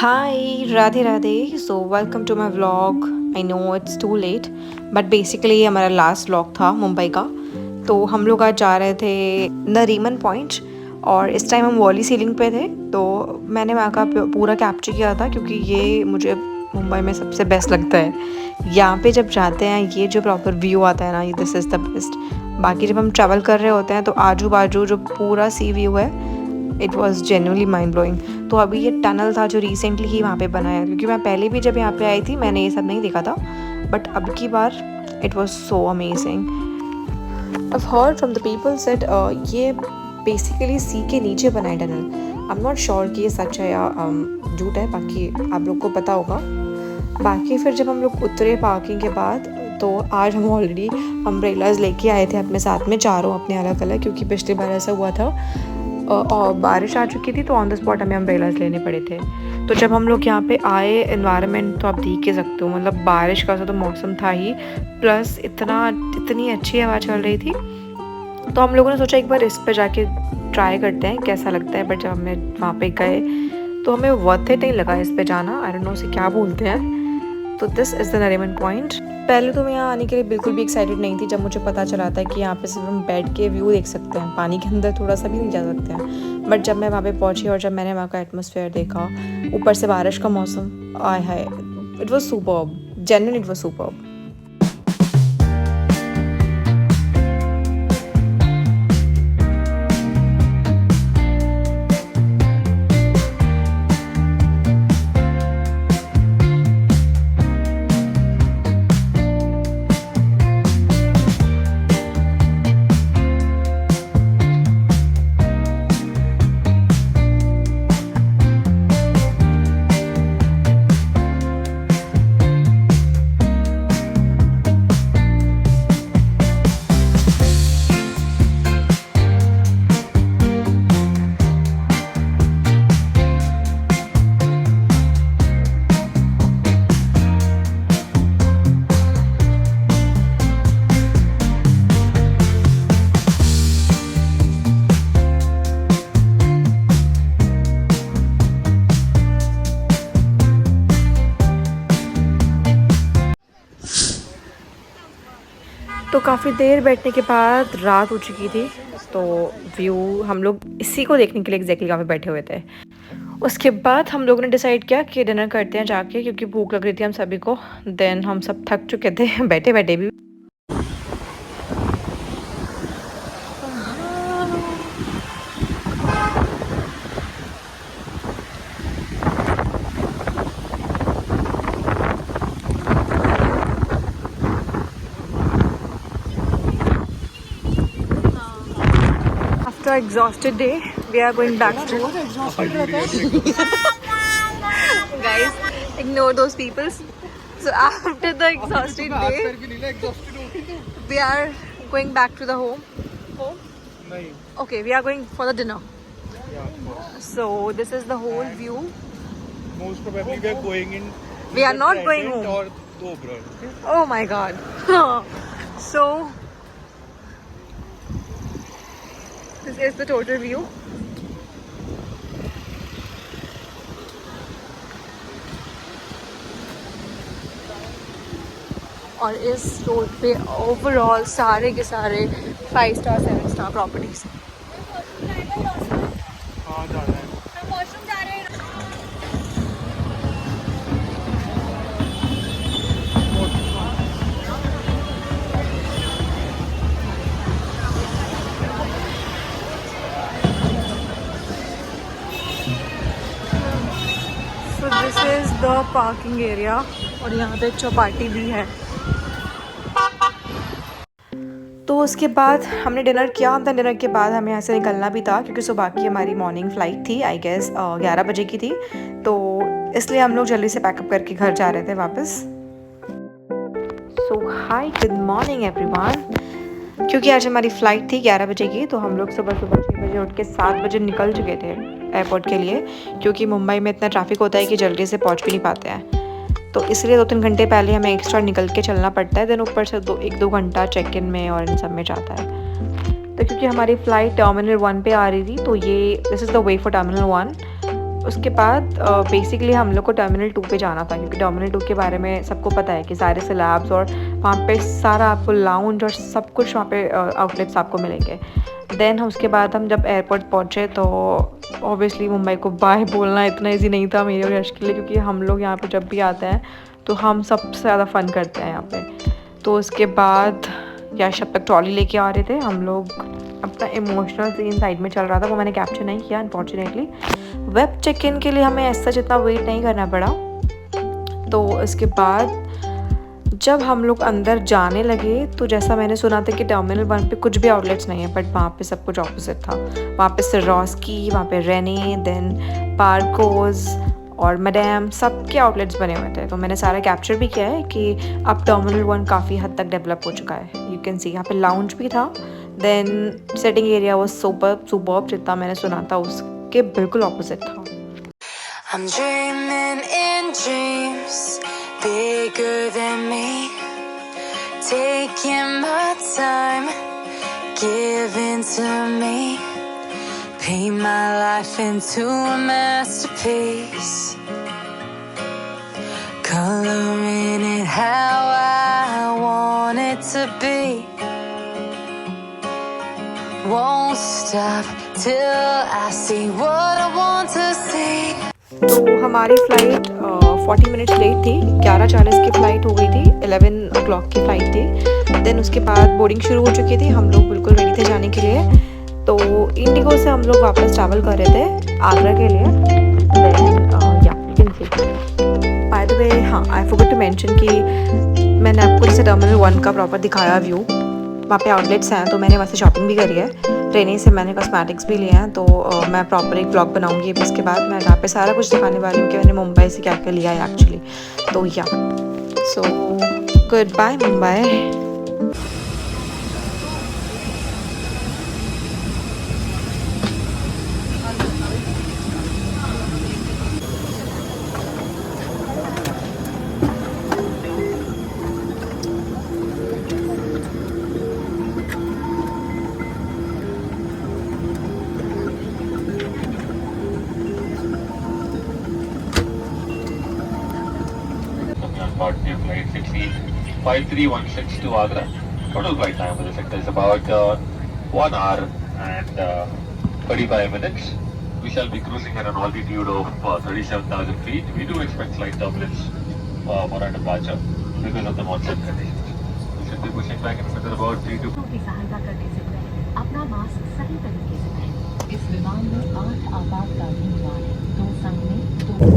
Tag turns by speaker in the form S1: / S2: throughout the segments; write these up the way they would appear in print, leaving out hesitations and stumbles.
S1: Hi, Radhe Radhe. So, welcome to my vlog. I know it's too late, but basically ये हमारा last vlog था मुंबई का। तो हम लोग आज जा रहे थे नरीमन पॉइंट और इस टाइम हम वॉली सीलिंग पे थे। तो मैंने वहाँ का पूरा कैप्चर किया था क्योंकि ये मुझे मुंबई में सबसे बेस्ट लगता है। यहाँ पे जब जाते हैं ये जो प्रॉपर व्यू आता है ना, ये दिस इज़ द बेस्ट। बाकी जब हम ट्रैवल कर रहे होते हैं तो आजू बाजू जो पूरा सी व्यू है, it was genuinely mind blowing. तो अभी ये टनल था जो रिसेंटली ही वहाँ पे बना है, क्योंकि मैं पहले भी जब यहाँ पे आई थी मैंने ये सब नहीं देखा था, बट अब की बार it was so amazing. I've heard from the people said ये बेसिकली सी के नीचे बना है tunnel. I am not sure कि ये सच है या झूठ है, बाकी आप लोग को पता होगा। बाकी फिर जब हम लोग उतरे पार्किंग के बाद, तो आज हम ऑलरेडी अम्ब्रेलाज लेके आए थे अपने साथ में, चारों अपने अलग अलग, क्योंकि पिछली बार ऐसा हुआ था और बारिश आ चुकी थी तो ऑन द स्पॉट हमें अम्ब्रेलाज लेने पड़े थे। तो जब हम लोग यहाँ पे आए, एनवायरनमेंट तो आप देख के सकते हो, मतलब बारिश का सा तो मौसम था ही, प्लस इतनी अच्छी हवा चल रही थी। तो हम लोगों ने सोचा एक बार इस पे जाके ट्राई करते हैं कैसा लगता है। बट जब हमने वहाँ पे गए तो हमें वर्थ इट नहीं लगा इस पे जाना। आई डोंट नो उसे क्या बोलते हैं। तो this is the Nariman point. पहले तो मैं यहाँ आने के लिए बिल्कुल भी एक्साइटेड नहीं थी जब मुझे पता चला था कि यहाँ पे सिर्फ हम बैठ के व्यू देख सकते हैं, पानी के अंदर थोड़ा सा भी नहीं जा सकते हैं। बट जब मैं वहाँ पे पहुँची और जब मैंने वहाँ का एटमॉस्फेयर देखा, ऊपर से बारिश का मौसम, आय हाय, it was superb, genuinely it was superb. तो काफ़ी देर बैठने के बाद रात हो चुकी थी। तो व्यू हम लोग इसी को देखने के लिए एग्जैक्टली यहाँ पे बैठे हुए थे। उसके बाद हम लोगों ने डिसाइड किया कि डिनर करते हैं जाके, क्योंकि भूख लग रही थी हम सभी को। देन हम सब थक चुके थे बैठे बैठे भी। After exhausted day, we are going back to guys, ignore those people. So after the exhausted day, we are going back to the home. Okay, we are going for the dinner. So this is the whole view.
S2: Most probably we are going in.
S1: We are not going home.
S2: Or Dobra.
S1: Oh my god. So this is the total view. और इस road पे overall सारे के सारे 5 star 7 star properties.
S2: हाँ जा रहे हैं।
S1: So this is the parking area और यहाँ पे चौपाटी भी है। तो उसके बाद हमने डिनर किया। डिनर के बाद हमें यहाँ से निकलना भी था, क्योंकि सुबह की हमारी मॉर्निंग फ़्लाइट थी, आई गेस 11 बजे की थी। तो इसलिए हम लोग जल्दी से पैकअप करके घर जा रहे थे वापस। सो हाय, गुड मॉर्निंग एवरीवन। क्योंकि आज हमारी फ़्लाइट थी 11 बजे की, तो हम लोग सुबह 6 बजे उठ के 7 बजे निकल चुके थे एयरपोर्ट के लिए, क्योंकि मुंबई में इतना ट्रैफिक होता है कि जल्दी से पहुँच भी नहीं पाते हैं। तो इसलिए 2-3 घंटे पहले हमें एक्स्ट्रा निकल के चलना पड़ता है। देन ऊपर से 1-2 घंटा चेक इन में और इन सब में जाता है। तो क्योंकि हमारी फ़्लाइट टर्मिनल 1 पे आ रही थी, तो ये this is the way for terminal 1। उसके बाद बेसिकली हम लोग को टर्मिनल 2 पे जाना था, क्योंकि टर्मिनल 2 के बारे में सबको पता है कि सारे स्लैब्स और वहाँ पे सारा आपको लाउंज और सब कुछ वहाँ पे आउटलेट्स आपको मिलेंगे। देन उसके बाद हम जब एयरपोर्ट पहुँचे तो ऑब्वियसली मुंबई को बाय बोलना इतना ईजी नहीं था मेरे और यश के लिए, क्योंकि हम लोग यहाँ पे जब भी आते हैं तो हम सबसे ज़्यादा फ़न करते हैं यहाँ पे। तो उसके बाद यश अब तक ट्रॉली लेके आ रहे थे, हम लोग अपना इमोशनल सीन साइड में चल रहा था, वो मैंने कैप्चर नहीं किया अनफॉर्चुनेटली। वेब चेक इन के लिए हमें ऐसा जितना वेट नहीं करना पड़ा। तो इसके बाद जब हम लोग अंदर जाने लगे तो जैसा मैंने सुना था कि टर्मिनल 1 पे कुछ भी आउटलेट्स नहीं है, बट वहाँ पे सब कुछ ऑपोजिट था। वहाँ पे सिरोस्की, वहाँ पे रेने, देन पार्कोज और मैडम सबके आउटलेट्स बने हुए थे। तो मैंने सारा कैप्चर भी किया है कि अब टर्मिनल 1 काफ़ी हद तक डेवलप हो चुका है। यू कैन सी यहाँ पे लाउंज भी था। देन सेटिंग एरिया वो सुपर्ब जितना मैंने सुना था उसके बिल्कुल ऑपोजिट था।
S3: I'm dreaming in dreams bigger than me, taking my time, giving to me, paint my life into a masterpiece, coloring it how I want it to be, won't stop till I see what I want to see.
S1: तो हमारी flight 40 minutes late थी। 11:40 की flight हो गई थी, 11 o'clock की flight थी। Then उसके बाद बोर्डिंग शुरू हो चुकी थी, हम लोग बिल्कुल रेडी थे जाने के लिए। तो इंडिगो से हम लोग वापस ट्रैवल कर रहे थे आगरा के लिए। देन या you can see by the way, हाँ आई फॉरगॉट टू मेंशन कि मैंने आपको जैसे टर्मिनल 1 का प्रॉपर दिखाया व्यू, वहाँ पे आउटलेट्स हैं, तो मैंने वहाँ से शॉपिंग भी करी है। ट्रेनिंग से मैंने कॉस्मेटिक्स भी लिए हैं। तो मैं प्रॉपर एक ब्लॉग बनाऊंगी इसके बाद, मैं जहाँ पे सारा कुछ दिखाने वाली हूँ कि मैंने मुंबई से क्या क्या लिया है एक्चुअली। तो या so goodbye Mumbai.
S4: Shortwave flight 5316 to Agra. Total flight time for the sector is about 1 hour and 35 minutes. We shall be cruising at an altitude of 37,000 feet. We do expect slight turbulence for our departure because of the monsoon conditions. We should be pushing back in another about 3 to
S5: की सहायता करने से पहले अपना mask सही तरीके से पहनें। इस विमान में 8 आपातकालीन विमान हैं, 2 संघ में 2।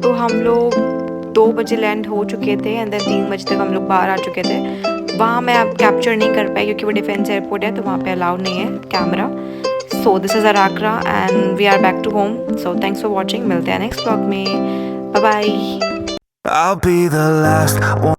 S1: तो हम लोग 2 बजे लैंड हो चुके थे एंड देन 3 बजे तक हम लोग बाहर आ चुके थे। वहाँ मैं अब कैप्चर नहीं कर पाई क्योंकि वो डिफेंस एयरपोर्ट है, तो वहाँ पे अलाउड नहीं है camera. So this is our Agra and we are back to home. So thanks for watching, मिलते हैं नेक्स्ट ब्लॉग में, bye bye.
S6: I'll be the last one.